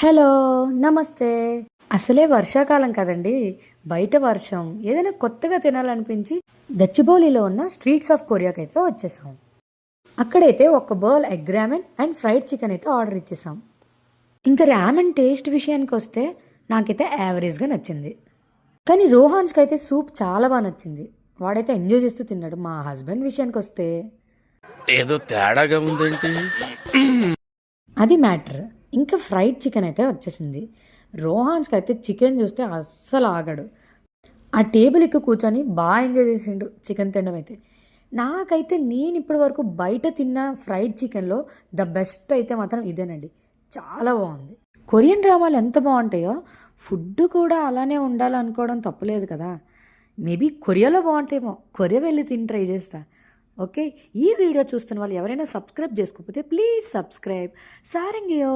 Hello, నమస్తే. అసలే వర్షాకాలం కదండి. బయట వర్షం ఏదైనా కొత్తగా తినాలనిపించి గచ్చిబౌలిలో ఉన్న స్ట్రీట్స్ ఆఫ్ కొరియాకి అయితే వచ్చేసాం. అక్కడైతే ఒక bowl egg ramen and fried chicken అయితే ఆర్డర్ ఇచ్చేసాం. ఇంకా రామెన్ టేస్ట్ విషయానికి వస్తే నాకైతే యావరేజ్గా నచ్చింది. కానీ రోహాన్స్కి అయితే సూప్ చాలా బాగా నచ్చింది. వాడైతే ఎంజాయ్ చేస్తూ తిన్నాడు. మా హస్బెండ్ విషయానికి వస్తే ఏదో తేడాగా ఉందేంటి? అది మ్యాటర్. ఇంకా ఫ్రైడ్ చికెన్ అయితే వచ్చేసింది. రోహాన్స్కి అయితే చికెన్ చూస్తే అస్సలు ఆగడు. ఆ టేబుల్ ఎక్కువ కూర్చొని బాగా ఎంజాయ్ చేసిండు చికెన్ తినడం అయితే. నాకైతే నేను ఇప్పటి వరకు బయట తిన్న ఫ్రైడ్ చికెన్లో ద బెస్ట్ అయితే మాత్రం ఇదేనండి. చాలా బాగుంది. కొరియన్ డ్రామాలు ఎంత బాగుంటాయో ఫుడ్ కూడా అలానే ఉండాలనుకోవడం తప్పులేదు కదా. మేబీ కొరియాలో బాగుంటాయేమో. కొరియా వెళ్ళి తిని ట్రై చేస్తా. ఓకే, ఈ వీడియో చూస్తున్న వాళ్ళు ఎవరైనా సబ్స్క్రైబ్ చేసుకోకపోతే ప్లీజ్ సబ్స్క్రైబ్. సారంగియో.